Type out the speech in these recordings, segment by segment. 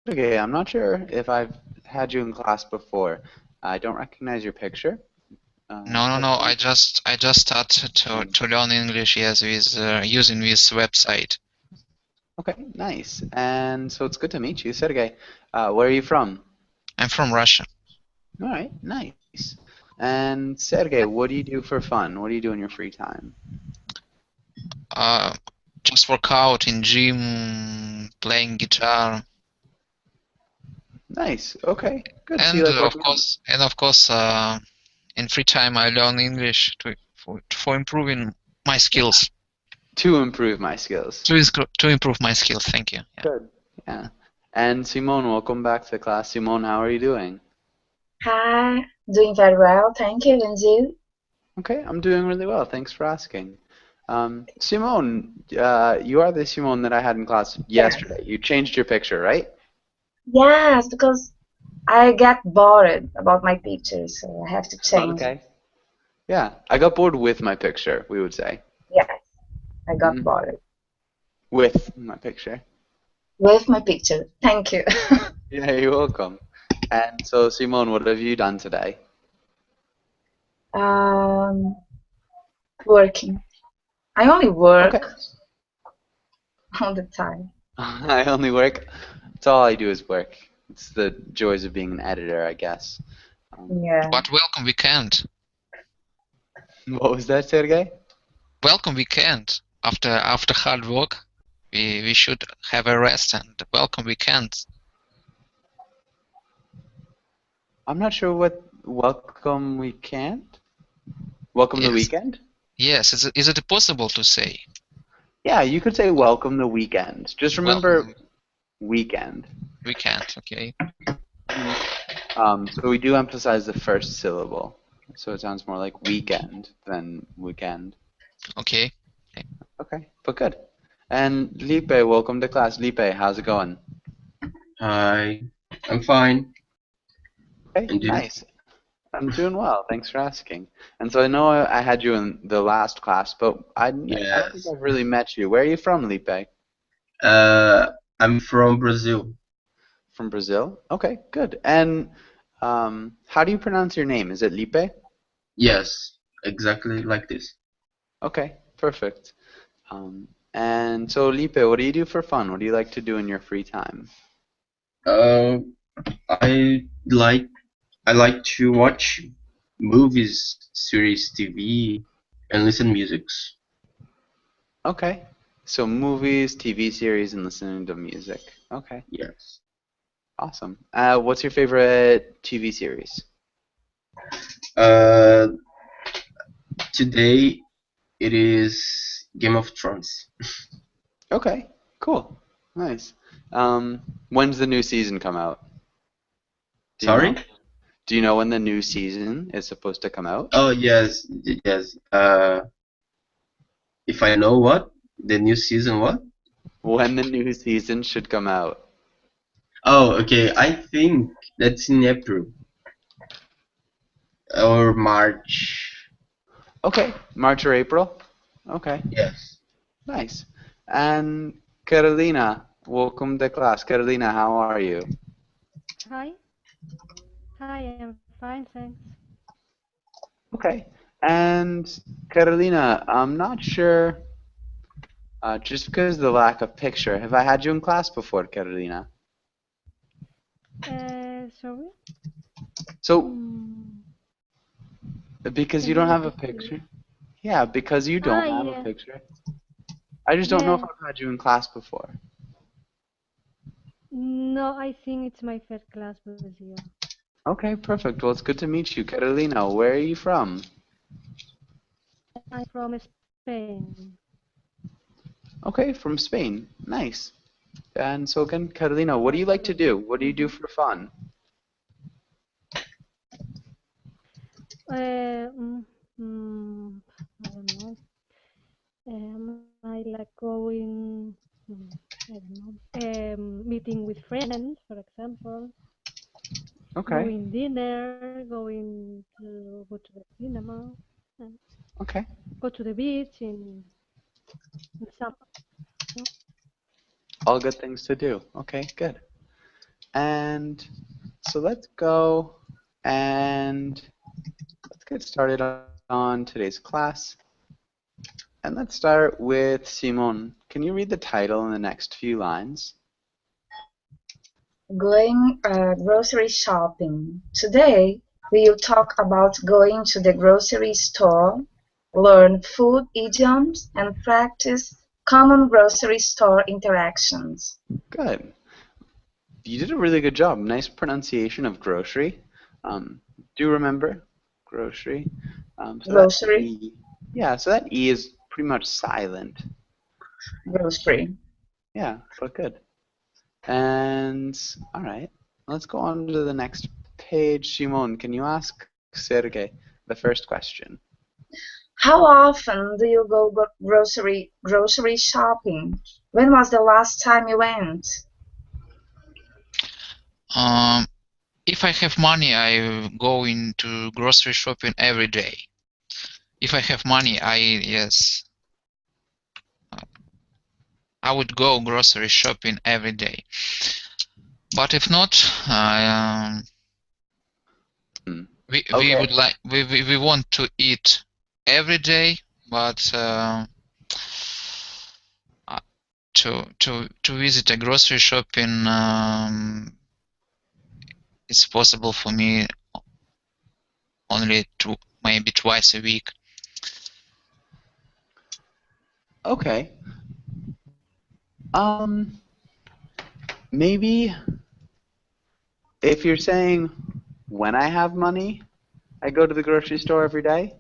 Okay, I'm not sure if I've had you in class before. I don't recognize your picture. No, no, Have no. you? I just started to learn English, yes, with using this website. Okay, nice. And so it's good to meet you, Sergey. Where are you from? I'm from Russia. All right, nice. And Sergey, what do you do for fun? What do you do in your free time? Uh, just work out in gym, playing guitar, Nice. Okay, good. So you and like working out? of course, in free time I learn English for improving my skills. To improve my skills. To improve my skills. Thank you. Yeah. Good. Yeah. And Simone, welcome back to class. Simone, how are you doing? Hi, doing very well, thank you. And you? Okay, I'm doing really well. Thanks for asking. Simone, you are the Simone that I had in class Yes. yesterday. You changed your picture, right? Yes, because I get bored about my pictures, so I have to change it. Okay. Yeah, I got bored with my picture, we would say. Yes, I got Hmm. bored With my picture. with my picture. Thank you. Yeah, you're welcome. And so, Simone, what have you done today? Um, Working. I only Okay. work all the time. I only work. It's all I do is work. It's the joys of being an editor, I guess. Um, Yeah. But welcome weekend. what was that, Sergey? Welcome weekend. After hard work, we should have a rest and welcome weekend. I'm not sure what welcome weekend. Welcome the Yes. weekend? Yes. Is it possible to say Yeah, you could say welcome the weekend. Just remember welcome weekend. weekend? Okay. Mhm. So we do emphasize the first syllable. So it sounds more like weekend than weekend. Okay. Okay, but good. And Lipe, welcome to class. Lipe, how's it going? Hi, I'm fine. Okay, And you? nice. I'm doing well. Thanks for asking. And so I know I had you in the last class, but I don't think Yes. I've really met you. Where are you from, Lipe? I'm from Brazil. From Brazil? Okay, good. And how do you pronounce your name? Is it Lipe? Yes, exactly like this. Okay, perfect. And so, Lipe, what do you do for fun? What do you like to do in your free time? Uh, I like I like to watch movies, series, TV, and listen musics. Okay, so movies, TV series, and listening to music. Okay, Yes. awesome. What's your favorite TV series? Uh, Today it is Game of Thrones. Okay, cool, nice. Um, when's the new season come out? Do you Sorry? know? Do you know when the new season is supposed to come out? Oh yes, yes. If I know what the new season what? When the new season should come out? Oh, okay. I think that's in April or March. Okay, March or April? Okay, Yes. nice. And Carolina, welcome to class. Carolina, how are you? Hi, hi, I'm fine, thanks. Okay. And Carolina, I'm not sure, just because of the lack of picture, have I had you in class before, Carolina? Sorry? So, Mm, because you can you don't have a repeat, please? picture? Yeah, because you Ah, don't have a yeah, picture. I just don't know if yeah. I've had you in class before. No, I think it's my first class with you. Okay, perfect. Well, it's good to meet you. Carolina, where are you from? I'm from Spain. Okay, from Spain. Nice. And so again, Carolina, what do you like to Absolutely. do? What do you do Mm-hmm. for fun? Uh, mm, I don't know. I like going, I don't know, meeting with friends, for example, Okay, going dinner, going to go to the cinema, and okay. go to the beach in summer. All good things to do. Okay, good. And so let's go and let's get started on today's class. And let's start with Simon. Can you read the title in the next few lines? Going grocery shopping. Today, we will talk about going to the grocery store, learn food idioms, and practice common grocery store interactions. Good. You did a really good job. Nice pronunciation of grocery. Do you remember grocery? So Grocery. That E, yeah, so that E is pretty much silent. Grocery. Yeah, but good. And all right, let's go on to the next page. Simon, can you ask Sergey the first question? How often do you go grocery shopping? When was the last time you went? If I have money, I go into grocery shopping every day. If I have money, yes, I would go grocery shopping every day. But if not, we Okay. would like we want to eat every day, but to visit a grocery shopping, it's possible for me only maybe twice a week. Okay. Maybe if you're saying when I have money, I go to the grocery store every day.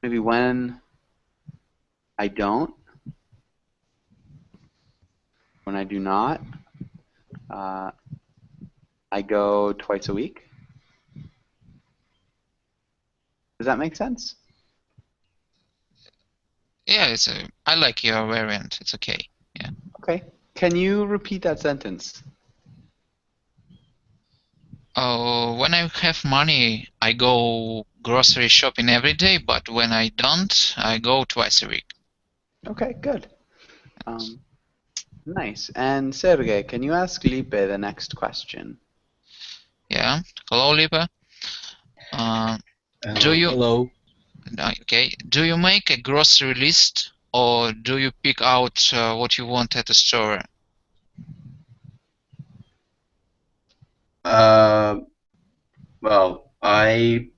Maybe when I don't, when I do not, I go twice a week. Does that make sense? Yeah, I like your variant. It's okay. Yeah. Okay. Can you repeat that sentence? Oh, when I have money, I go grocery shopping every day, but when I don't, I go twice a week. Okay, good. Nice. And Sergey, can you ask Lipe the next question? Yeah. Hello, Lipa. Do you? Hello. Okay. Do you make a grocery list, or do you pick out what you want at the store? Well, I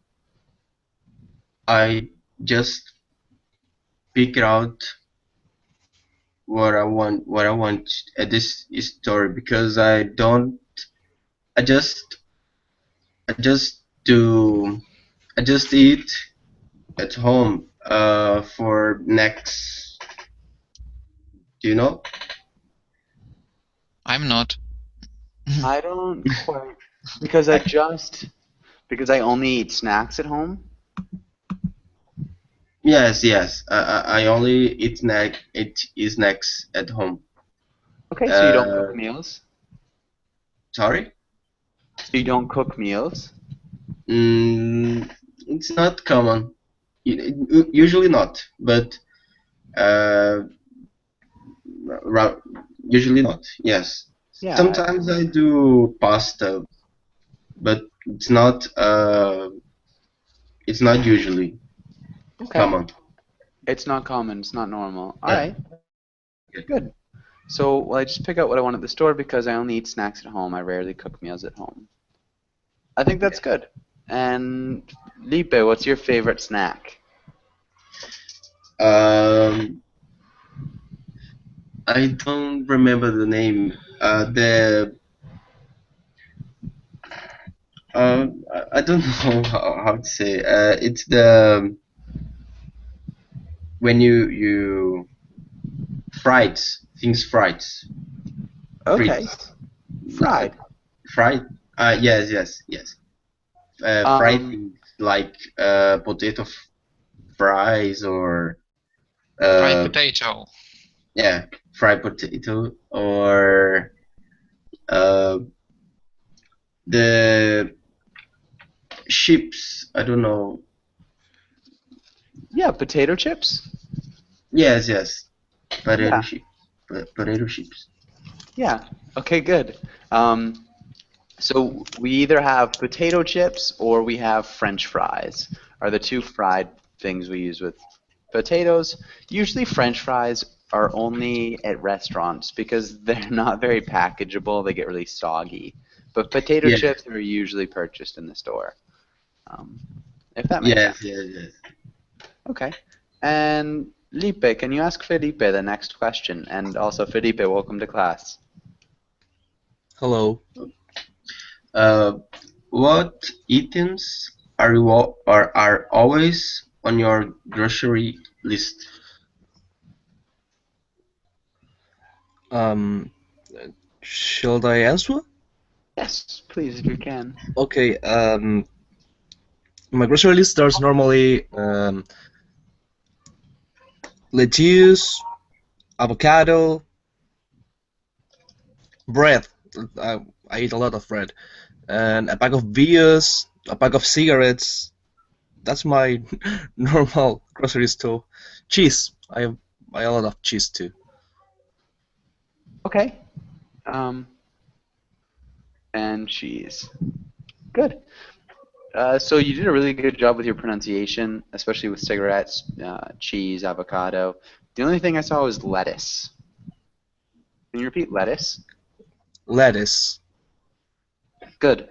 just pick out what I want at this store because I just eat at home for next. Do you know? I'm not. I don't quite, because I only eat snacks at home. Yes. I only eat snacks at home. Okay, so you don't cook meals? Sorry? So you don't cook meals? It's not common. Usually not, but usually not. Yes. Yeah. Sometimes I do pasta, but it's not usually common. It's not common. It's not normal. All Yeah. right. Good. So, well, I just pick out what I want at the store because I only eat snacks at home. I rarely cook meals at home. I think that's good. And Lipe, what's your favorite snack? I don't remember the name. I don't know how to say. It's the when you fried things fried. Okay. Fried. Fried. Yes. Fried things like potato fries or Fried potato. Yeah, fried potato or the chips. I don't know. Yeah, potato chips. Yes. Potato Yeah. chips. Potato chips. Yeah. Okay, good. So we either have potato chips or we have French fries, are the two fried things we use with potatoes. Usually French fries are only at restaurants because they're not very packageable. They get really soggy. But potato Yeah. chips are usually purchased in the store, um, if that makes Yes, sense. yes, yes. Okay. And Lipe, can you ask Felipe the next question? And also, Felipe, welcome to class. Hello. Uh, what items are always on your grocery list? Um, should I answer? Yes, please, if you can. Okay. My grocery list there's normally lettuce, avocado, bread. I, I eat a lot of bread, and a pack of beers, a pack of cigarettes. That's my normal grocery store. Cheese. I buy a lot of cheese too. Okay. And cheese. Good. So you did a really good job with your pronunciation, especially with cigarettes, cheese, avocado. The only thing I saw was lettuce. Can you repeat lettuce? Lettuce. Good.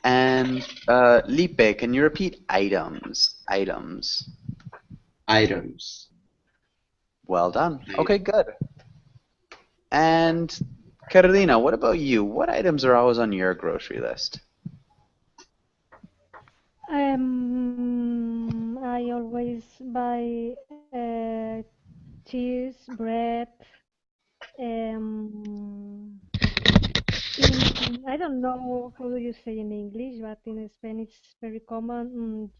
And Lipe, can you repeat items? Items. Items. Well done. Okay, good. And Carolina, what about you? What items are always on your grocery list? I always buy cheese, bread. Um, I don't know how do you say in English, but in Spanish it's very common.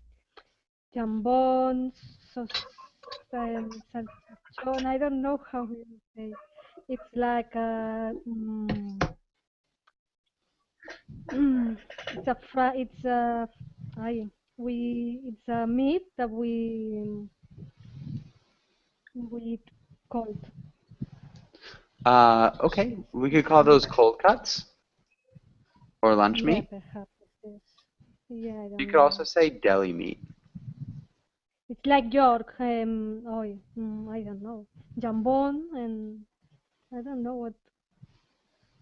Jambon, salchichón. I don't know how you say. It's like a. It's a fry. It's a. I we. It's a meat that we eat cold. Okay, we could call those cold cuts or lunch Yeah, meat. perhaps it is. Yeah, I You don't could also know. say deli meat. It's like York. I don't know. Jambon and I don't know what.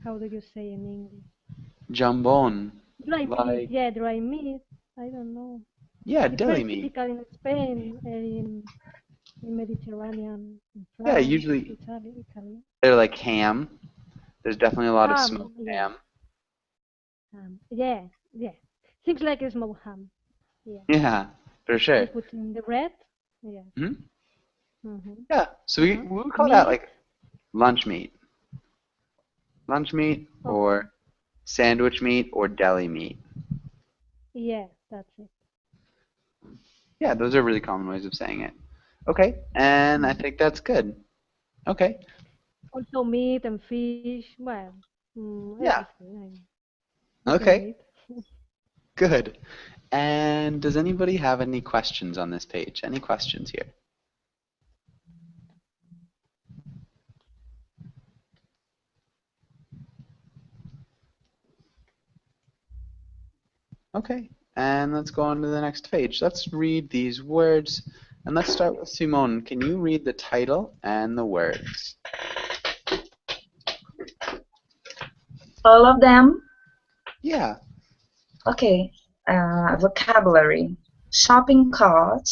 How do you say in English? Jambon, Dry meat. like, Yeah, dry meat. I don't know. yeah, It's very deli meat. typical in Spain, in Mediterranean, in Yeah, France, usually Italy. they're like ham. There's definitely a lot of Ham. smoked Yeah. ham. Yeah. Yeah. Seems like a smoked ham. Yeah. Yeah, for sure. You put in the bread. Yeah. Hmm. Mm-hmm. Yeah, so we would call that Meat. like lunch meat. Lunch meat Okay. or sandwich meat or deli meat. Yeah, that's it. Yeah, those are really common ways of saying it. Okay, and I think that's good. Okay, Also meat and fish. Well, yeah, everything. You can okay, eat. good. And does anybody have any questions on this page? Any questions here? Okay, and let's go on to the next page. Let's read these words, and let's start with Simone. Can you read the title and the words? All of them? Yeah, Okay. Vocabulary. Shopping cart,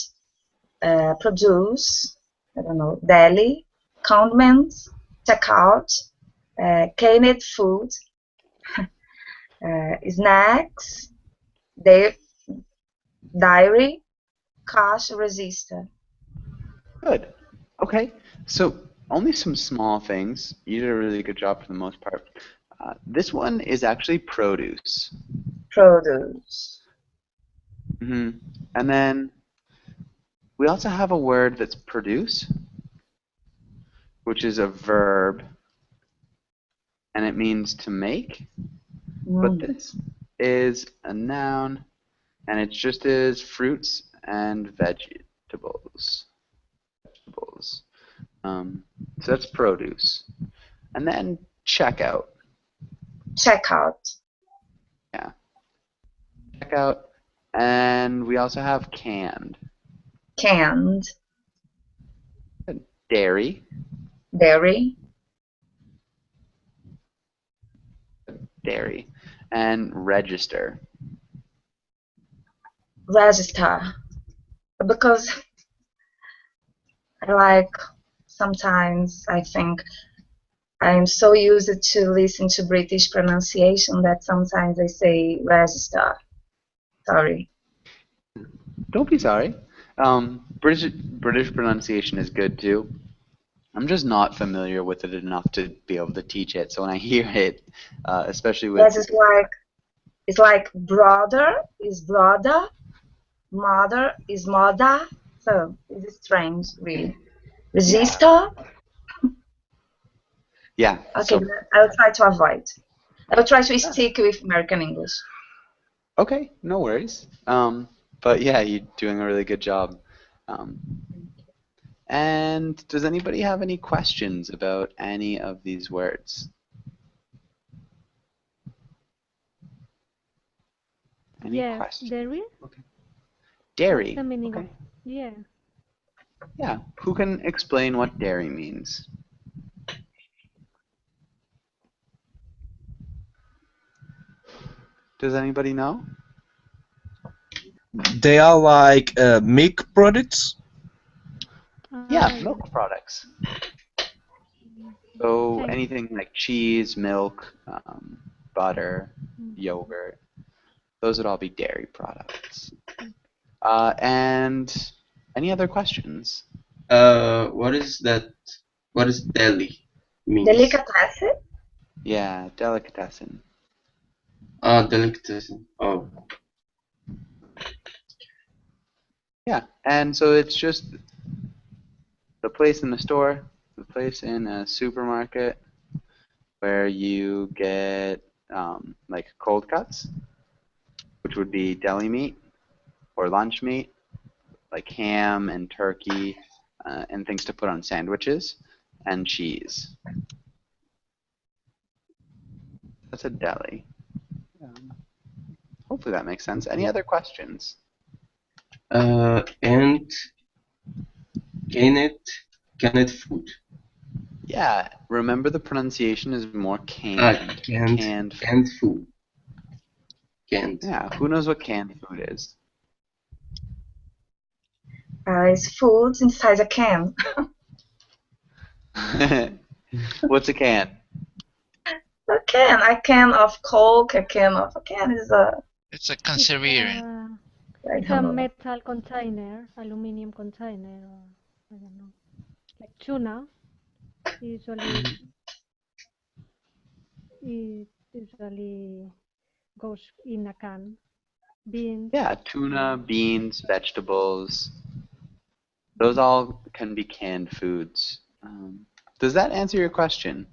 produce, I don't know, deli, condiments, checkout, canned food, snacks, dairy, cash register. good. Okay, so only some small things. You did a really good job for the most part. This one is actually produce. Produce. And then we also have a word that's produce, which is a verb, and it means to make. But this is a noun, and it just is fruits and vegetables. So that's produce. And then checkout. Checkout. Checkout. And we also have canned. Canned. Dairy. Dairy. Dairy. And register. Register. Because sometimes I think I'm so used to listen to British pronunciation that sometimes I say register. Sorry. Don't be sorry. British pronunciation is good too. I'm just not familiar with it enough to be able to teach it. So when I hear it, especially with Yes, it's like brother is brother, mother is mother. So it's strange, really. Register. yeah. Okay, So I'll try to avoid. I'll try to stick with American English. okay, no worries. But yeah, you're doing a really good job. And does anybody have any questions about any of these words? Any Yes, questions? dairy. Dairy. What's the meaning Okay. of? Yeah. Yeah. Who can explain what dairy means? Does anybody know? They are like milk products. Yeah, Yeah. milk products. So Thanks. anything like cheese, milk, butter, yogurt, those would all be dairy products. And any other questions? What is that? What is deli means? Delicatessen. Yeah, delicatessen. Delicatessen. Oh. Yeah, and so it's just the place in the store, the place in a supermarket where you get like cold cuts, which would be deli meat or lunch meat, like ham and turkey and things to put on sandwiches, and cheese. That's a deli. Hopefully that makes sense. Any other questions? And canned food. Yeah, remember the pronunciation is more canned. Canned food. Canned. Yeah, who knows what canned food is? It's food inside a can. What's a can? A can of Coke, a can is a. It's a conservation. I It's don't a know. metal container, aluminum container, or I don't know. Like tuna, usually it usually goes in a can. Beans. Yeah, tuna, beans, vegetables. Those all can be canned foods. Does that answer your question?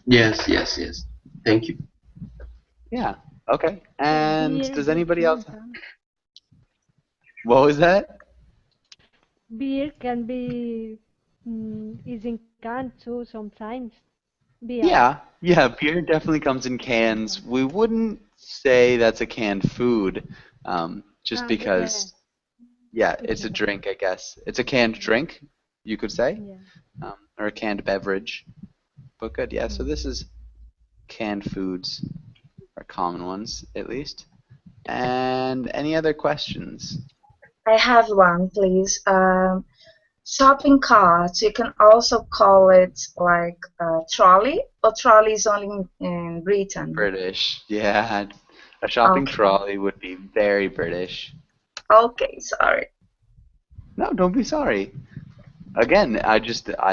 Yes. Thank you. Yeah. Okay. And Beer does is anybody else? can. What was that? Beer can be is in can too sometimes. Beer. Yeah, beer definitely comes in cans. We wouldn't say that's a canned food, just because, yeah, it's a drink, I guess. It's a canned drink, you could say, or a canned beverage. But good, yeah, so this is canned foods, or common ones, at least. And any other questions? I have one, please. Shopping cart. You can also call it like trolley, or trolley is only in Britain. British, yeah. A shopping trolley would be very British. Okay, sorry. No, don't be sorry. Again, I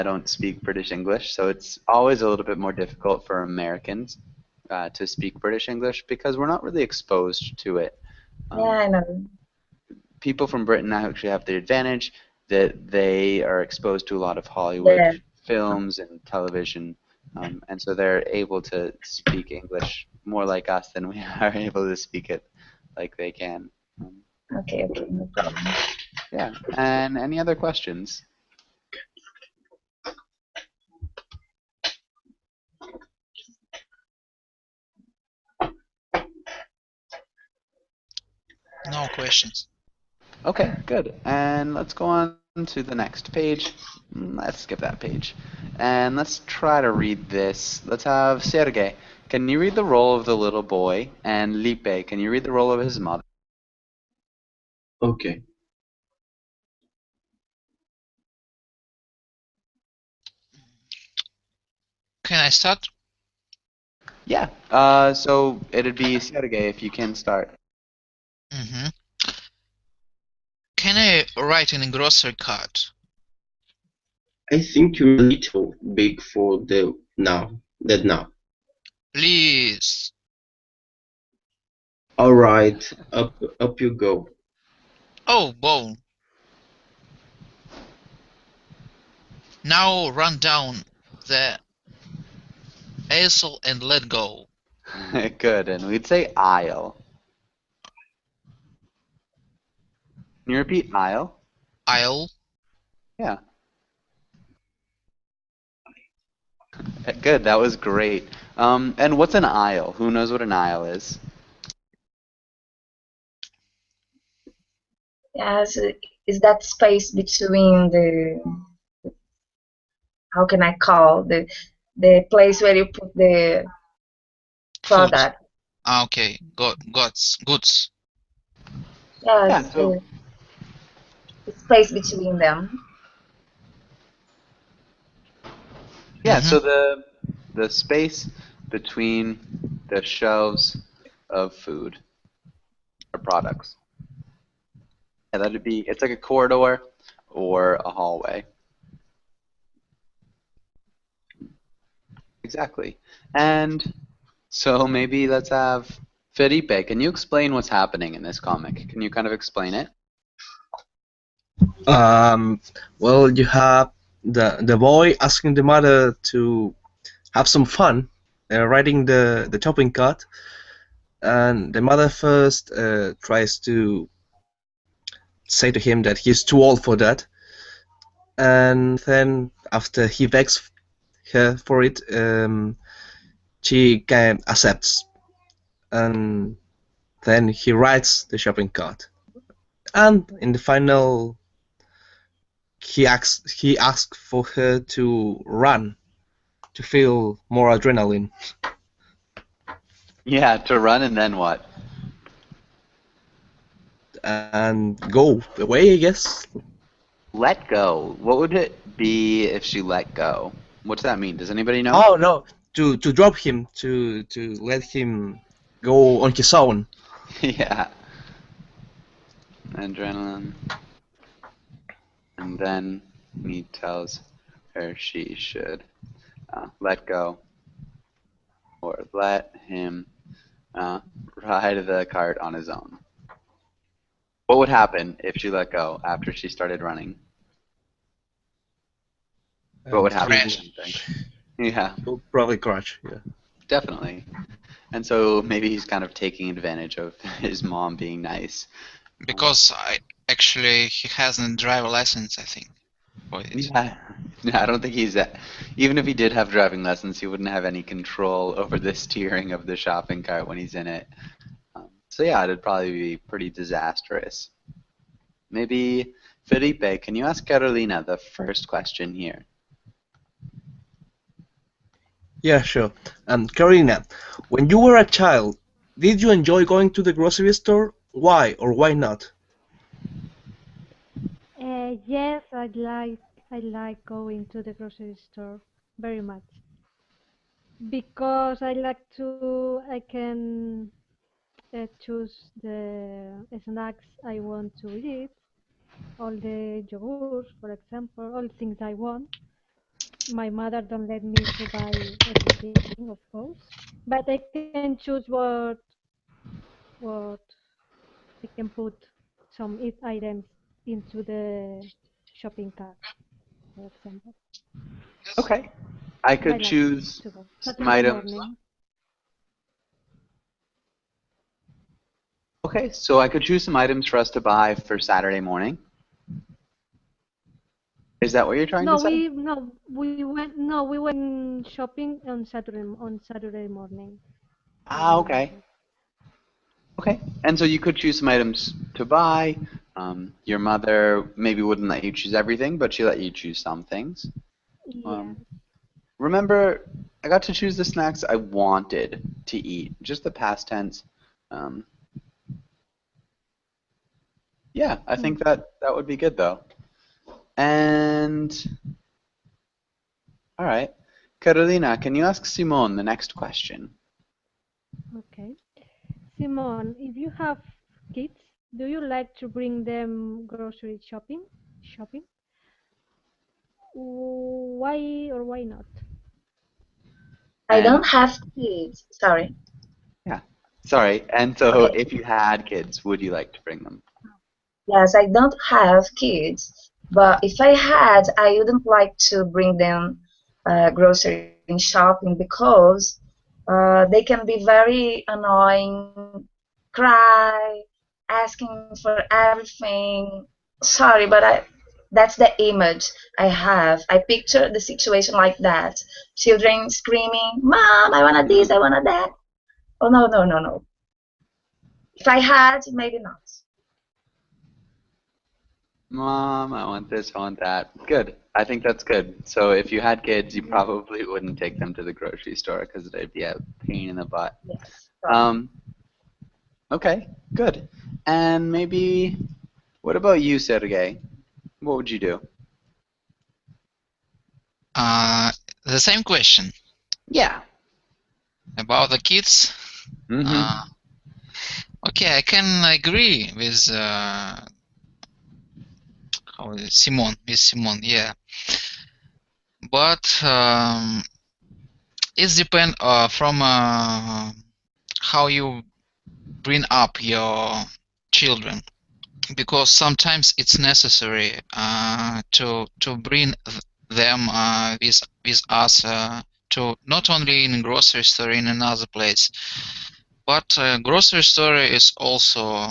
don't speak British English, so it's always a little bit more difficult for Americans to speak British English because we're not really exposed to it. Yeah, I know. People from Britain actually have the advantage that they are exposed to a lot of Hollywood films and television, and so they're able to speak English more like us than we are able to speak it like they can. Okay, no problem. Yeah, and any other questions? No questions. Okay, good. And let's go on to the next page. Let's skip that page. And let's try to read this. Let's have Sergey. Can you read the role of the little boy? And Lipe, can you read the role of his mother? Okay. Can I start? Yeah. So it'd be Sergey if you can start. Mm-hmm. Can I write in a grocery cart? I think you're a little big for the now. That now. Please. All right, up you go. Oh, bow. Now run down the aisle and let go. Good. And we'd say aisle. Can you repeat aisle? Aisle. Yeah. Good. That was great. And what's an aisle? Who knows what an aisle is? Yes, is that space between the, how can I call the place where you put the Food. product? Okay. Goods. Yeah. Yes, So the space between them. yeah. Mhm. So the space between the shelves of food or products. Yeah, that'd be. It's like a corridor or a hallway. Exactly. And so maybe let's have Felipe. Can you explain what's happening in this comic? Can you kind of explain it? Well, you have the boy asking the mother to have some fun, riding the shopping cart, and the mother first tries to say to him that he's too old for that, and then after he begs her for it, she accepts, and then he rides the shopping cart, and in the final, he asks for her to run to feel more adrenaline. Yeah, to run and then what? And go away, I guess. Let go. What would it be if she let go? What's that mean? Does anybody know? Oh no, to drop him, to let him go on his own. Yeah. Adrenaline. And then he tells her she should let go or let him ride the cart on his own. What would happen if she let go after she started running? What would happen? Crash. Yeah, He'll probably crash. Yeah. definitely. And so maybe he's kind of taking advantage of his mom being nice. Because he hasn't driver license, I think. For it. Yeah, I don't think he's even if he did have driving lessons, he wouldn't have any control over the steering of the shopping cart when he's in it. So yeah, it'd probably be pretty disastrous. Maybe Felipe, can you ask Carolina the first question here? Yeah, sure. Karina, when you were a child, did you enjoy going to the grocery store? Why or why not? Yes, I like going to the grocery store very much because I can choose the snacks I want to eat, all the yogurts, for example, all things I want. My mother don't let me to buy everything, of course, but I can choose what I can put some items into the shopping cart, for example. Okay. I I could like choose to go some Saturday items. morning. Okay, so I could choose some items for us to buy for Saturday morning. Is that what you're trying to say? We went shopping on Saturday morning. Ah, okay. Okay, and so you could choose some items to buy. Your mother maybe wouldn't let you choose everything, but she let you choose some things. Yes. Remember, I got to choose the snacks I wanted to eat, just the past tense. Um, yeah, I think that would be good though. And all right, Carolina, can you ask Simone the next question? Okay. Simon, if you have kids, do you like to bring them grocery shopping? Shopping? Why or why not? I And don't have kids. Sorry. yeah, sorry. And so, Okay. if you had kids, would you like to bring them? Yes, I don't have kids, but if I had, I wouldn't like to bring them grocery shopping because they can be very annoying, cry, asking for everything. Sorry, but that's the image I have. I picture the situation like that. Children screaming, "Mom, I want this, I want that." Oh, no, no, no, no. If I had, maybe not. Mom, I want this, I want that. Good. I think that's good. So if you had kids, you probably wouldn't take them to the grocery store because it'd be a pain in the butt. Yes. Um, okay, good. And maybe, what about you, Sergey? What would you do? The same question Yeah. about the kids. Mm-hmm. Okay, I can agree with Simon. With Simon, yeah. But it depends from how you bring up your children, because sometimes it's necessary to bring them with us to not only in grocery store in another place, but grocery store is also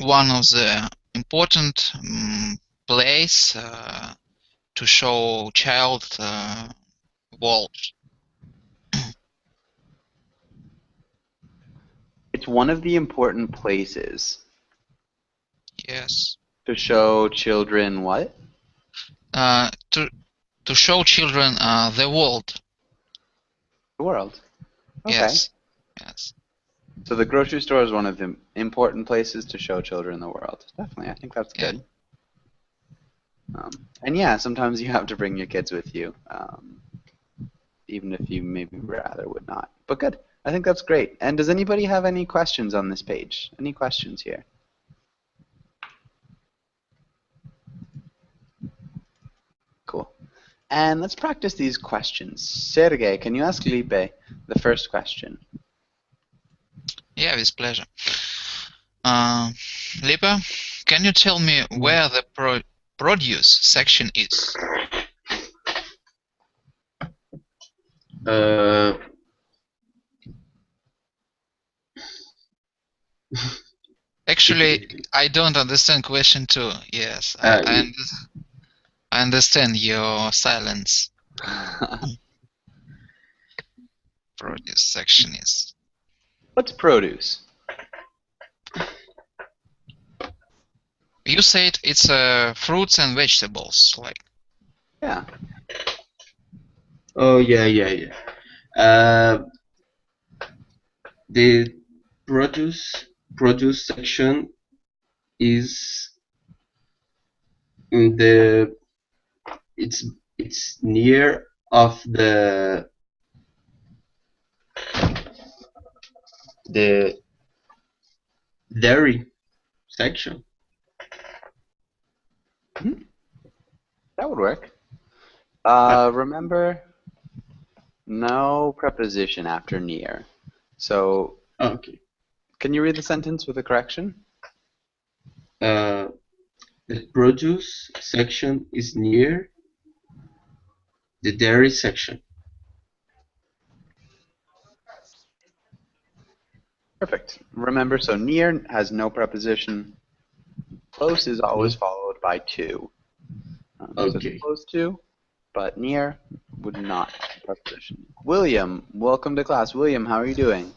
one of the important place to show child world. It's one of the important places Yes. to show children what? To show children the world. The world. Okay. Yes. Yes. So the grocery store is one of the important places to show children the world. Definitely, I think that's Yeah. good. And yeah, sometimes you have to bring your kids with you, even if you maybe rather would not. But good. I think that's great. And does anybody have any questions on this page? Any questions here? Cool. And let's practice these questions. Sergey, can you ask Lipe the first question? Yeah, with pleasure. Lipa, can you tell me where the produce section is? Actually, I don't understand question two. Yes, I understand your silence. Produce section is. What's produce? You said it's fruits and vegetables, like. Yeah. Oh yeah. The produce section is in the it's near of the dairy section. That would work. Remember, no preposition after near. So, Okay. can you read the sentence with a correction? The produce section is near the dairy section. Perfect. Remember, so near has no preposition. Close is always followed by to. So Okay. it's close to, but near would not have a preposition. William, welcome to class. William, how are you doing?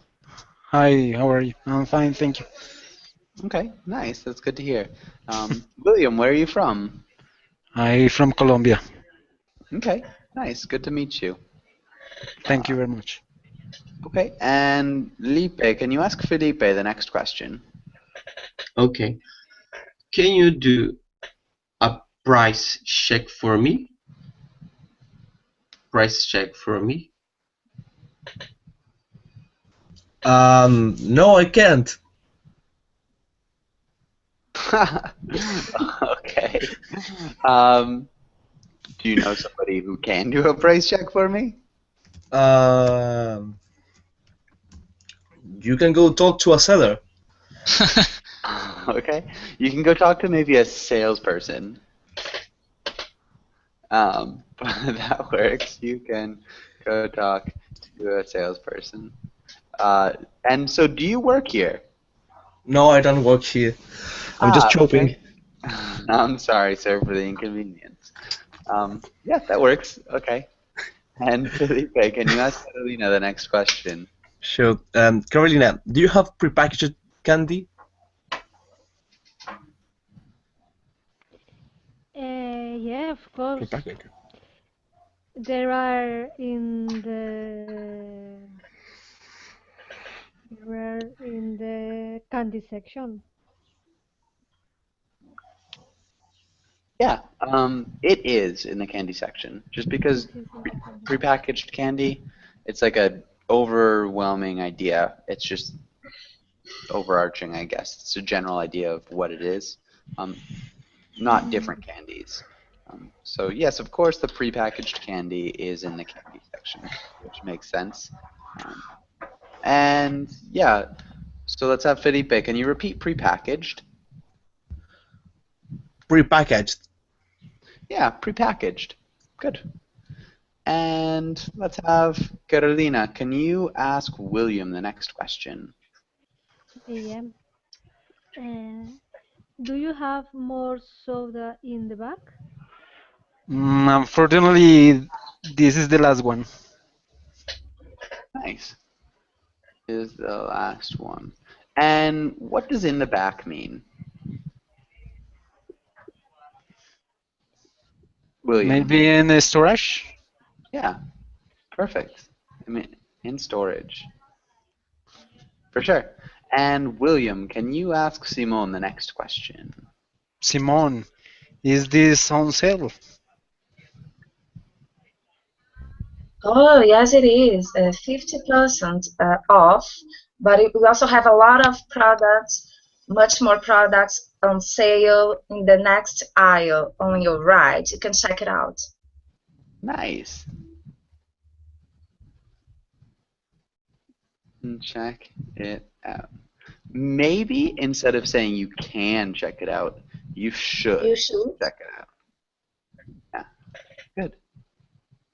Hi, how are you? I'm fine, thank you. Okay, nice. That's good to hear. William, where are you from? I'm from Colombia. Okay, nice. Good to meet you. Thank you very much. Okay, and Lipe, can you ask Felipe the next question? Okay. Can you do a price check for me? Price check for me? No, I can't. Okay. Do you know somebody who can do a price check for me? Um, you can go talk to a seller. Okay. You can go talk to maybe a salesperson. But that works. You can go talk to a salesperson. And so do you work here? No, I don't work here. I'm just shopping. Okay. I'm sorry, sir, for the inconvenience. Yeah, that works. Okay. And Felipe, can you ask Carolina the next question? Sure. Carolina, do you have prepackaged candy? Yeah, of course. Prepackaged. There are in the candy section. Yeah, it is in the candy section. Just because It is in the candy. prepackaged candy, it's like a overwhelming idea. It's just overarching, I guess. It's a general idea of what it is, not different candies. So yes, of course, the prepackaged candy is in the candy section, which makes sense. Um, and yeah, so let's have Felipe. Can you repeat prepackaged? Prepackaged. Yeah, prepackaged. Good. And let's have Carolina. Can you ask William the next question? Yeah. Do you have more soda in the back? Unfortunately, this is the last one. Nice. Is the last one. And what does in the back mean? William. Maybe in the storage? Yeah, perfect. I mean, in storage. For sure. And William, can you ask Simone the next question? Simon, is this on sale? Oh, yes, it is. 50% off, but we also have a lot of products, much more products on sale in the next aisle on your right. You can check it out. Nice. Check it out. Maybe instead of saying you can check it out, you should You should. check it out. Yeah, good.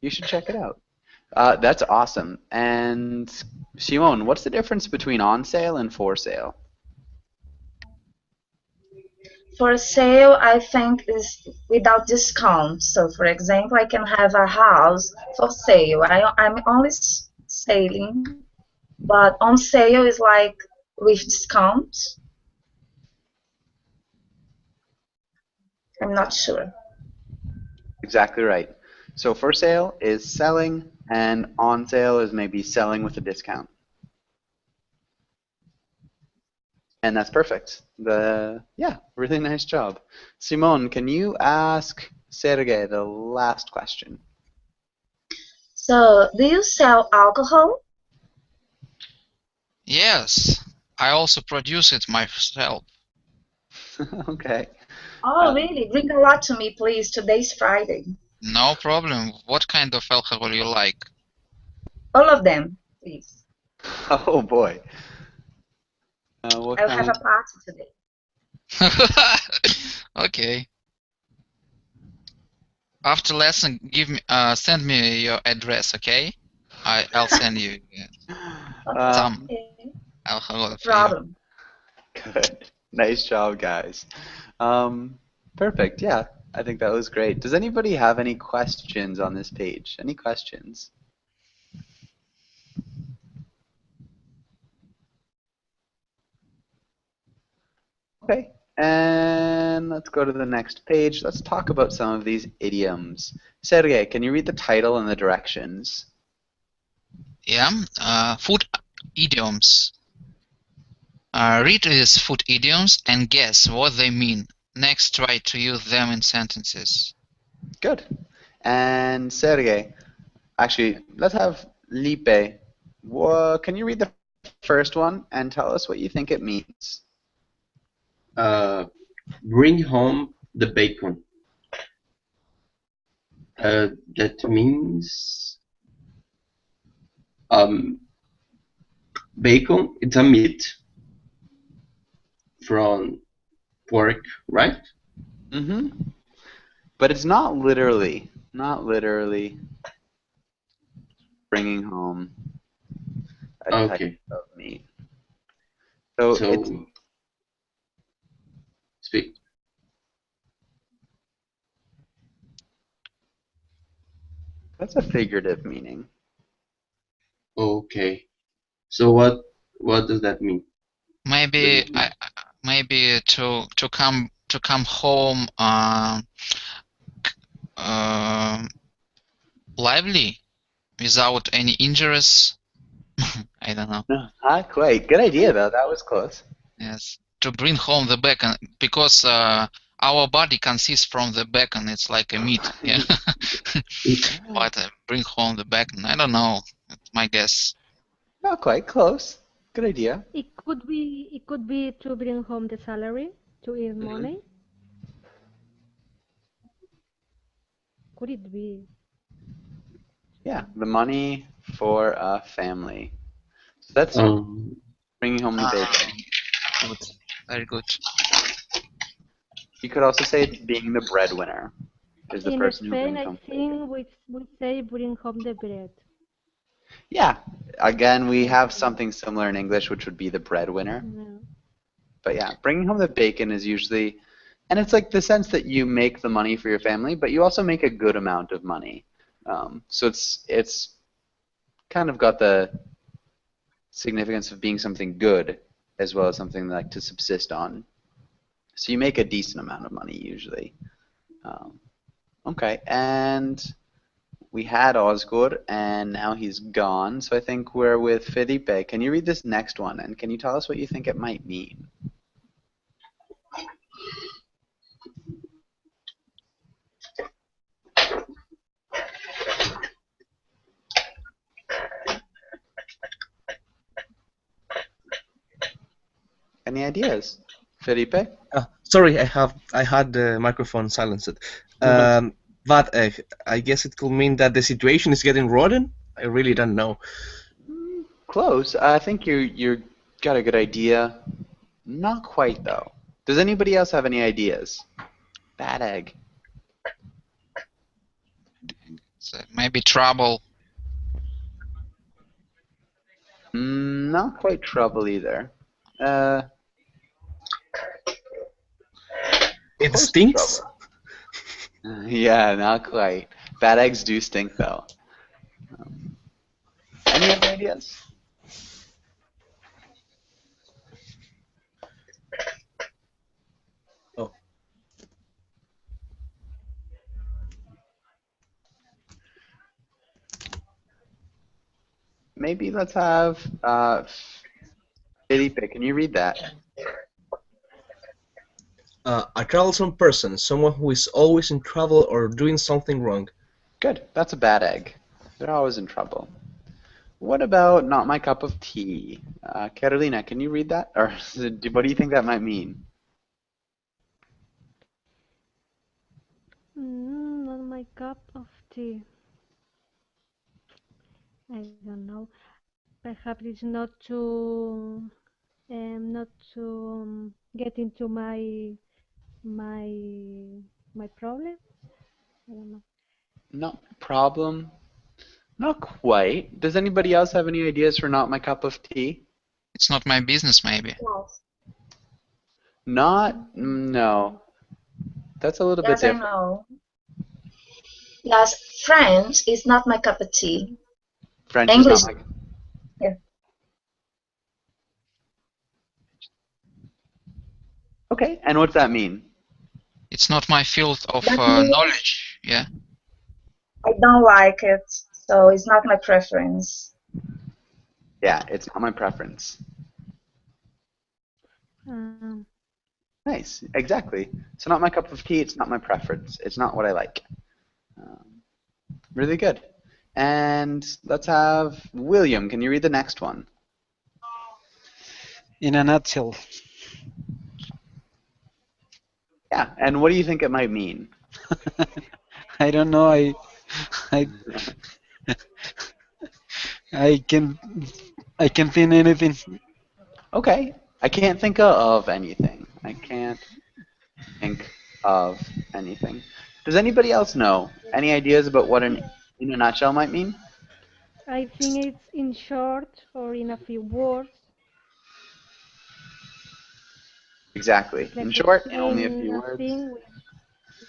You should check it out. That's awesome. And Simone, what's the difference between on sale and for sale? For sale, I think is without discount. So, for example, I can have a house for sale. I'm only selling, but on sale is like with discount. I'm not sure. Exactly right. So for sale is selling, and on sale is maybe selling with a discount. And that's perfect. Yeah, really nice job. Simone, can you ask Sergey the last question? So, do you sell alcohol? Yes, I also produce it myself. Okay. Oh, really? Bring a lot to me, please. Today's Friday. No problem. What kind of alcohol you like? All of them, please. Oh boy. What I'll have kind? a party today. Okay. After lesson, send me your address, okay? I'll send you some Okay, alcohol no for you. problem. Good. Nice job, guys. Perfect. Yeah, I think that was great. Does anybody have any questions on this page? Any questions? Okay, and let's go to the next page. Let's talk about some of these idioms. Sergey, can you read the title and the directions? Yeah. Food idioms. Read these food idioms and guess what they mean. Next, try to use them in sentences. Good. And Sergey, actually, let's have Lipe. Can you read the first one and tell us what you think it means? Bring home the bacon. That means bacon. It's a meat from pork, right? Mm-hmm. But it's not literally bringing home a type Okay. of meat. So it's So speak. that's a figurative meaning. Okay. So what does that mean? Maybe maybe to come home lively without any injuries. I don't know. No, not quite. Good idea though. That was close. Yes, to bring home the bacon because our body consists from the bacon. It's like a meat. Yeah. But bring home the bacon. I don't know. That's my guess. Not quite close. Good idea. It could be to bring home the salary, to earn money. Could it be? Yeah, the money for a family. So that's bringing home the bacon. Good. Very good. You could also say it's being the breadwinner. Is the In person who Spain, brings I home. think we say bring home the bread. Yeah. Again, we have something similar in English, which would be the breadwinner. No. But yeah, bringing home the bacon is usually, and it's like the sense that you make the money for your family, but you also make a good amount of money. So it's kind of got the significance of being something good as well as something like to subsist on. So you make a decent amount of money usually. Okay, and we had Osgur, and now he's gone. So I think we're with Felipe. Can you read this next one, and can you tell us what you think it might mean? Any ideas? Felipe? Sorry, I had the microphone silenced. But I guess it could mean that the situation is getting rotten. I really don't know. Close. I think you got a good idea. Not quite though. Does anybody else have any ideas? Bad egg. So maybe trouble. Not quite trouble either. It Close to stinks. trouble. Yeah, not quite. Bad eggs do stink though. Any other ideas? Oh. Maybe let's have Felipe. Can you read that? A troublesome person, someone who is always in trouble or doing something wrong. Good. That's a bad egg. They're always in trouble. What about not my cup of tea? Carolina, can you read that? Or what do you think that might mean? Not my cup of tea. I don't know. Perhaps it's not to get into my problem. I don't know. No problem. Not quite. Does anybody else have any ideas for not my cup of tea? It's not my business, maybe. Yes. No. That's a little bit Yes, I different. know. Yes, French is not my cup of tea. French English. is not my... Yeah. Okay, and what's that mean? It's not my field of That means knowledge. Yeah. I don't like it, so it's not my preference. Yeah, it's not my preference. Um, Nice, exactly. So not my cup of tea, it's not my preference. It's not what I like. Really good. And let's have William. Can you read the next one? In a nutshell. Yeah, and what do you think it might mean? I don't know. I, I can, I can think anything. Okay, I can't think of anything. I can't think of anything. Does anybody else know? Any ideas about what an in a nutshell might mean? I think it's in short or in a few words. Exactly. It's like In short, in only a explain few a words. thing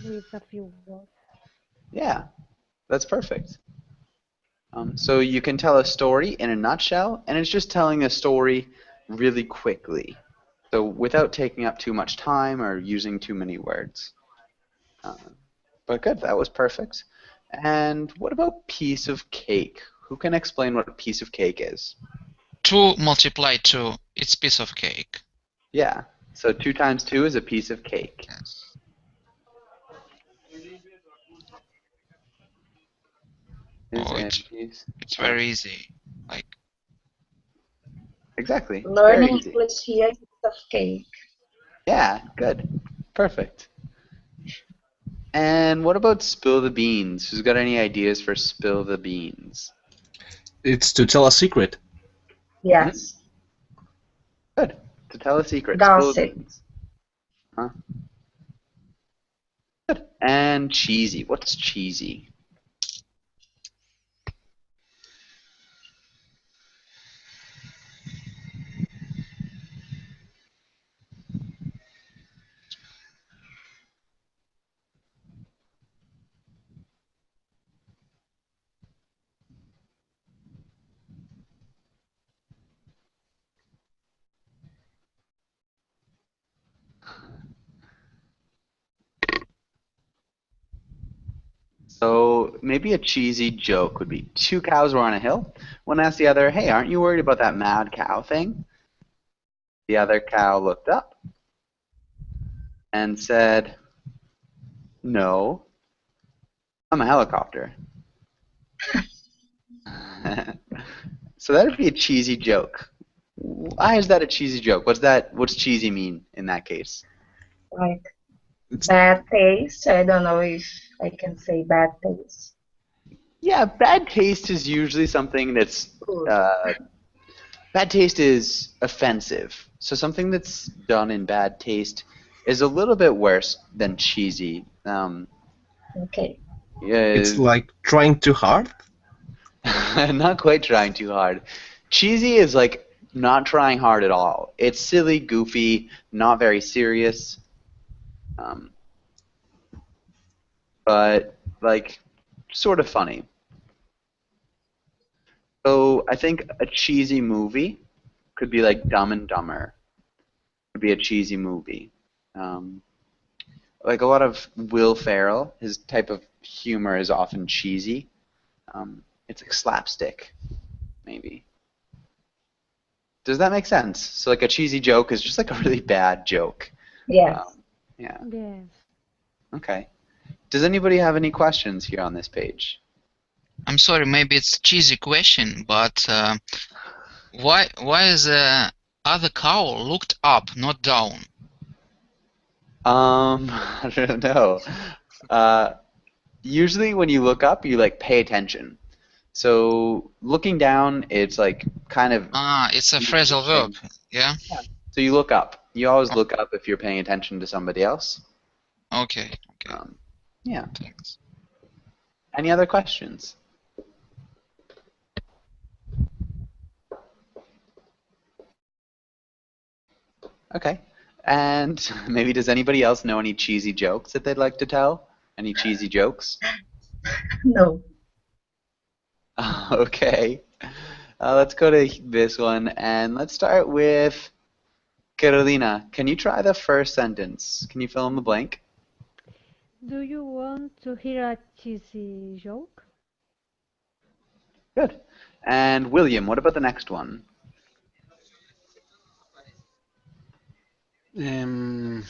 with a few words. Yeah, that's perfect. So you can tell a story in a nutshell, and it's just telling a story really quickly. So without taking up too much time or using too many words. But good, that was perfect. And what about piece of cake? Who can explain what a piece of cake is? 2 multiplied 2, it's piece of cake. Yeah, so 2 times 2 is a piece of cake. Yes. Is Oh, a it's piece very easy. Like, Exactly. It's very Learning easy. English here is a cake. Yeah, good. Perfect. And what about spill the beans? Who's got any ideas for spill the beans? It's to tell a secret. Yes. Good. To tell a secret. Spill the Gossip. beans. Huh? Good. And cheesy. What's cheesy? So maybe a cheesy joke would be 2 cows were on a hill. One asked the other, "Hey, aren't you worried about that mad cow thing?" The other cow looked up and said, "No, I'm a helicopter." So that would be a cheesy joke. Why is that a cheesy joke? What's cheesy mean in that case? Like bad taste. I don't know if I can say bad taste. Yeah, bad taste is usually something that's Good. bad taste is offensive. So something that's done in bad taste is a little bit worse than cheesy. Okay. It's Yeah, like trying too hard. not quite trying too hard. Cheesy is like not trying hard at all. It's silly, goofy, not very serious, um, but like sort of funny. So I think a cheesy movie could be like Dumb and Dumber. Could be a cheesy movie. Um, like a lot of Will Ferrell, his type of humor is often cheesy. It's like slapstick, maybe. Does that make sense? So like a cheesy joke is just like a really bad joke. Yes. Yeah. Yes. Okay. Does anybody have any questions here on this page? I'm sorry, maybe it's a cheesy question, but why is the other cow looked up, not down? I don't know. Usually when you look up, you like pay attention. So looking down, it's like kind of Ah, it's a phrasal verb. Yeah. so you look up. You always look up if you're paying attention to somebody else. Okay. Okay. Yeah. Thanks. Any other questions? Okay. And maybe does anybody else know any cheesy jokes that they'd like to tell? Any cheesy jokes? No. Okay. Let's go to this one, and let's start with Carolina, can you try the first sentence? Can you fill in the blank? Do you want to hear a cheesy joke? Good. And William, what about the next one? Um,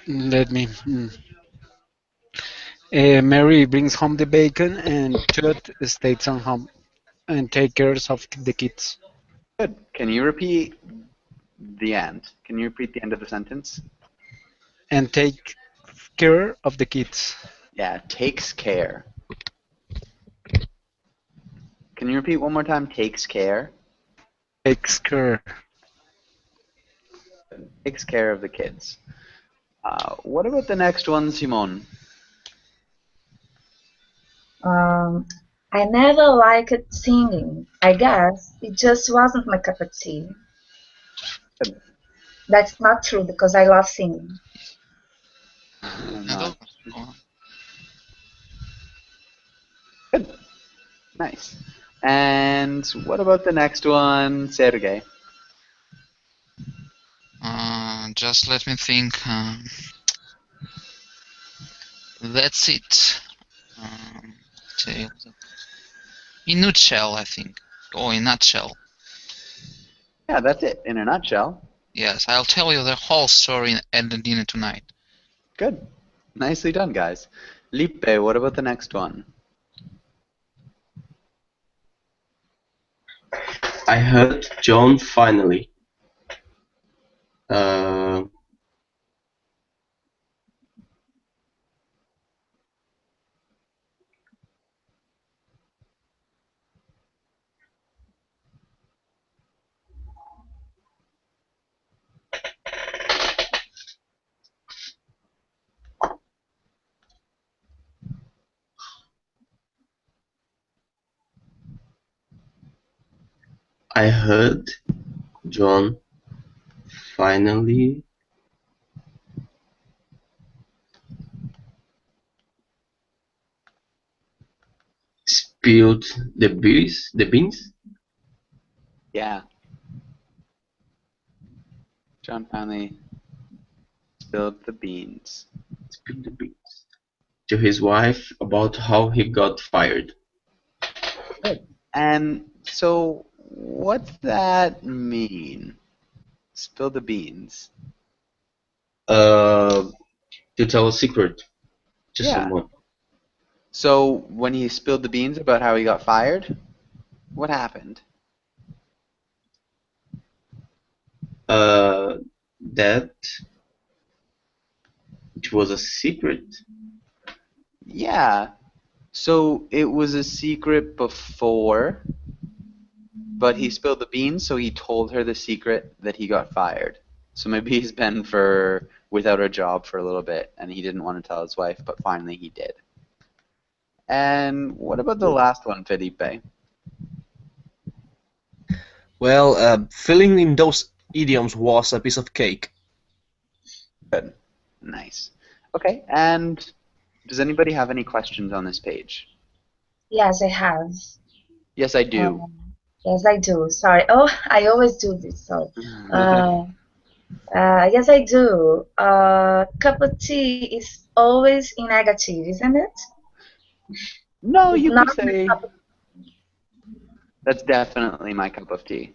let me. Mary brings home the bacon, and Todd stays on home and takes care of the kids. Good. Can you repeat the end? Can you repeat the end of the sentence? And take care of the kids. Yeah, takes care. Can you repeat one more time? Takes care. Takes care. Takes care of the kids. What about the next one, Simone? I never liked singing. I guess it just wasn't my cup of tea. Good. That's not true because I love singing. Not- Good. Nice. And what about the next one, Sergey? Just let me think. That's it. In nutshell, I think. Or in nutshell. Yeah, that's it. In a nutshell. Yes, I'll tell you the whole story at the dinner tonight. Good. Nicely done, guys. Lipe, what about the next one? I heard John finally. I heard John finally spilled the beans. Yeah. John finally spilled the beans. Spilled the beans to his wife about how he got fired. Good. And so, what's that mean? Spill the beans. To tell a secret to Yeah. someone. So, when he spilled the beans about how he got fired, what happened? That it was a secret. Yeah. So, it was a secret before, but he spilled the beans, so he told her the secret that he got fired. So maybe he's been without a job for a little bit, and he didn't want to tell his wife, but finally he did. And what about the last one, Felipe? Well, filling in those idioms was a piece of cake. Good. Nice. Okay, and does anybody have any questions on this page? Yes, I have. Yes, I do. Yes, I do. Sorry. Oh, I always do this. Sorry. Yes, I do. Cup of tea is always in negative, isn't it? No, It's you not could my say cup of- that's definitely my cup of tea.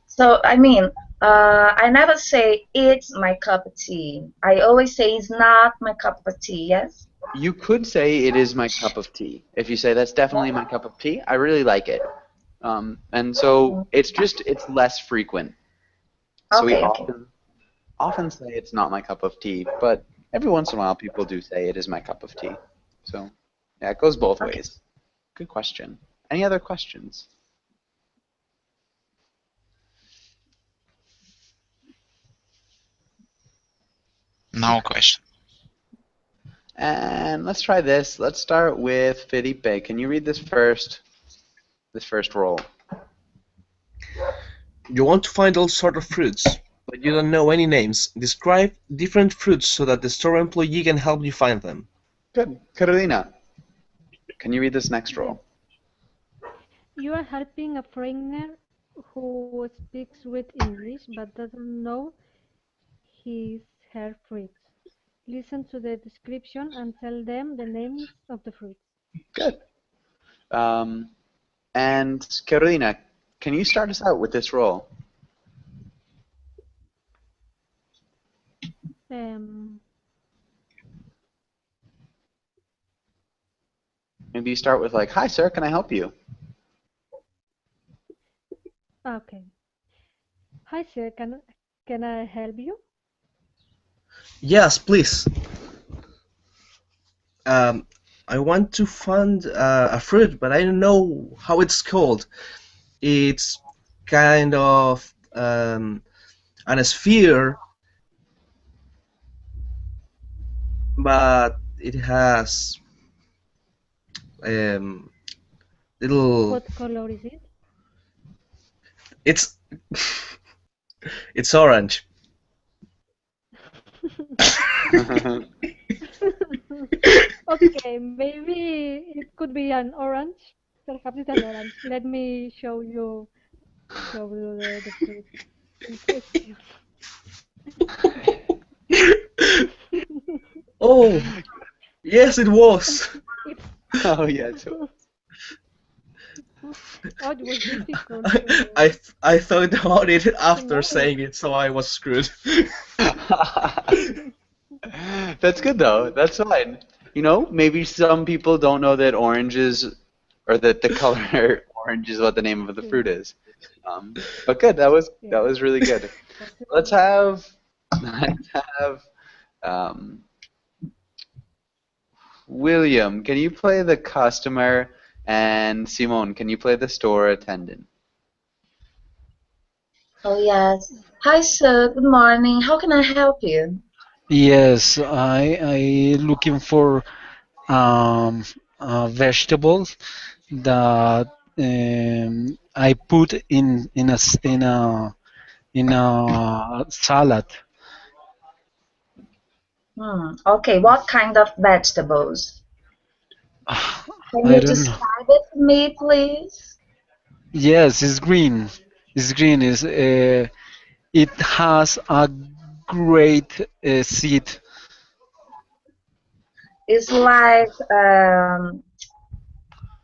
So, I mean, I never say it's my cup of tea. I always say it's not my cup of tea, yes? You could say it is my cup of tea. If you say that's definitely my cup of tea, I really like it. And so it's less frequent. So we Okay. often say it's not my cup of tea, but every once in a while people do say it is my cup of tea. So yeah, it goes both ways. Good question. Any other questions? No question. And let's try this. Let's start with Felipe. Can you read this first roll? You want to find all sorts of fruits, but you don't know any names. Describe different fruits so that the store employee can help you find them. Good. Carolina, can you read this next roll? You are helping a foreigner who speaks with English but doesn't know his her fruits. Listen to the description and tell them the names of the fruits. Good. And Carolina, can you start us out with this role? Maybe you start with like, "Hi, sir, can I help you?" Okay. Hi, sir. Can I help you? Yes, please. I want to find a fruit, but I don't know how it's called. It's kind of an sphere, but it has little. What color is it? It's it's orange. Okay, maybe it could be an orange. Perhaps it's an orange. Let me show you the fruit in question. Oh, yes, it was. Oh yes. Oh, it was difficult. I thought about it after know. saying it, so I was screwed. That's good though. That's fine. You know, maybe some people don't know that orange is, or that the color orange is what the name of the fruit is. But good. That was really good. Let's have William. Can you play the customer? And Simone, can you play the store attendant? Oh, yes. Hi, sir. Good morning. How can I help you? Yes, I looking for vegetables that I put in a salad. Okay, what kind of vegetables? Can I you don't know. describe it to me, please? Yes, it's green. It's green. It has a great seed. It's like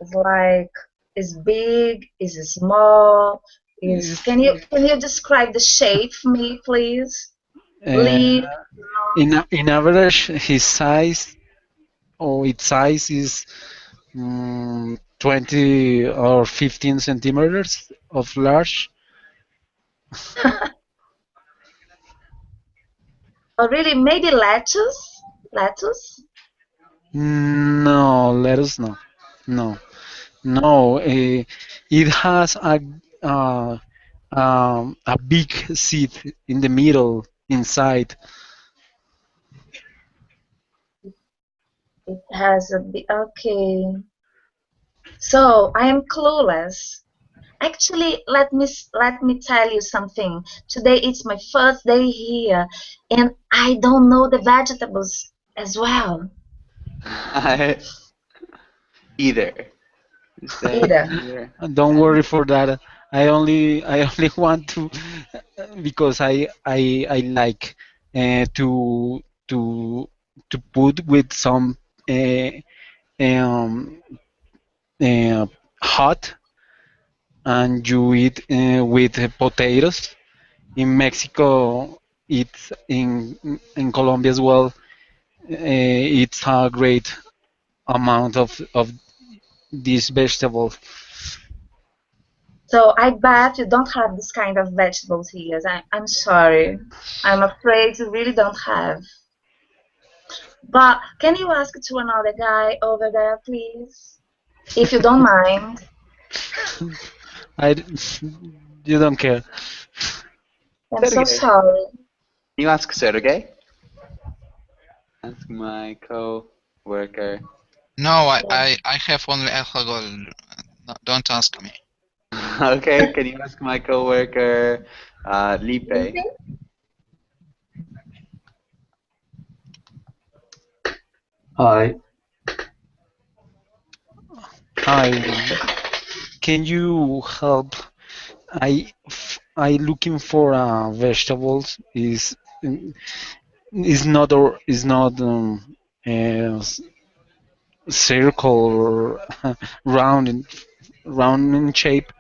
it's like it's big, is it small, is It's, can you describe the shape for me, please? uh, Leaf. in average, his size or its size is 20 or 15 centimeters of large. Or really maybe lettuce? Lettuce? No, let us know. No, no. It has a big seed in the middle inside. It has a bit okay. So I am clueless. Actually, let me tell you something. Today it's my first day here, and I don't know the vegetables as well. Either. Say Either. either. Don't worry for that. I only want to because I like to to put with some uh, um, uh, hot and you eat with potatoes. In Mexico, it's in Colombia as well. It's a great amount of this vegetable. So I bet you don't have this kind of vegetables here. I'm sorry. I'm afraid you really don't have. But can you ask to another guy over there, please? If you don't mind. I you don't care. I'm so Sergey. sorry. Can you ask Sergey? Ask my co-worker. No, I have only alcohol. No, don't ask me. Okay, can you ask my co-worker, Lipe? Hi. Hi. can you help? I looking for vegetables is not or is not circle or round in shape.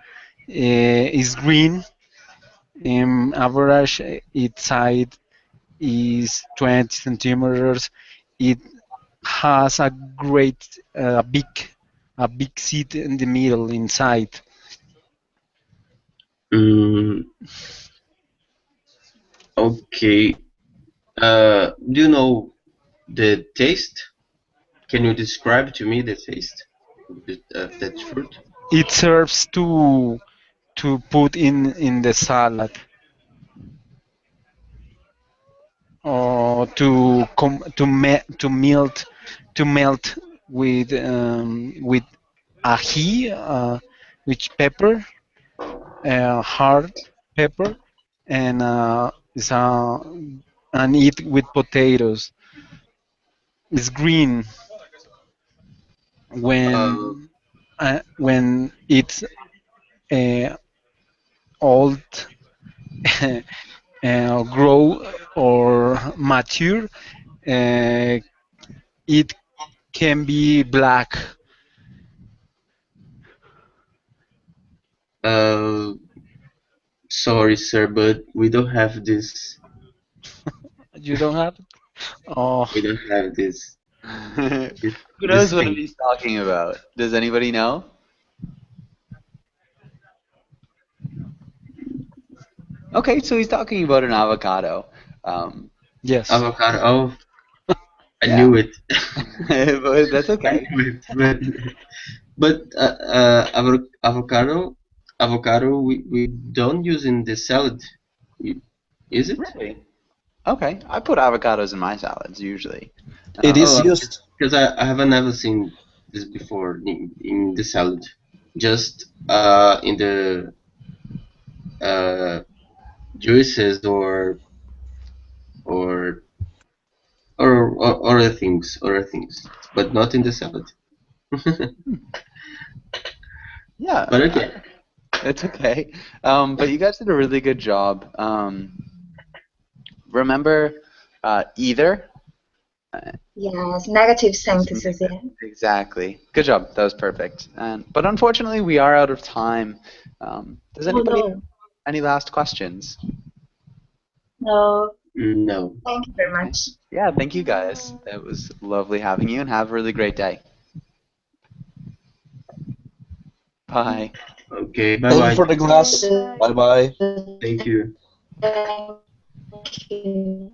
Is green. Average its height is 20 centimeters. It has a great a big seat in the middle inside. Mm, okay. Do you know the taste? Can you describe to me the taste of that fruit? It serves to put in the salad or to melt with ají, which pepper, hard pepper, and is and eat with potatoes. It's green Uh, when it's old, grow or mature. Uh, it can be black. uh, sorry, sir, but we don't have this. You don't have it? Oh, We don't have this. Who This knows what thing. he's talking about? Does anybody know? Okay, so he's talking about an avocado. Um, yes. Avocado. Oh, I Yeah. knew it. but that's I okay. knew it. But avocado, we don't use in the salad. Is it? Really? Okay, I put avocados in my salads usually. It is Oh, used. because I haven't ever seen this before in the salad. Just in the uh, juices or or other things, but not in the salad. Yeah, But okay. it's okay. But you guys did a really good job. Remember either? Yes, negative sentences. Yeah. Exactly. Good job. That was perfect. But unfortunately, we are out of time. Does Oh anybody have no, any last questions? no. No. Thank you very Okay. much. Yeah, thank you guys. It was lovely having you, and have a really great day. Bye. Okay. Bye Thank you bye. for the class. Bye. Bye bye. Thank you. Thank you.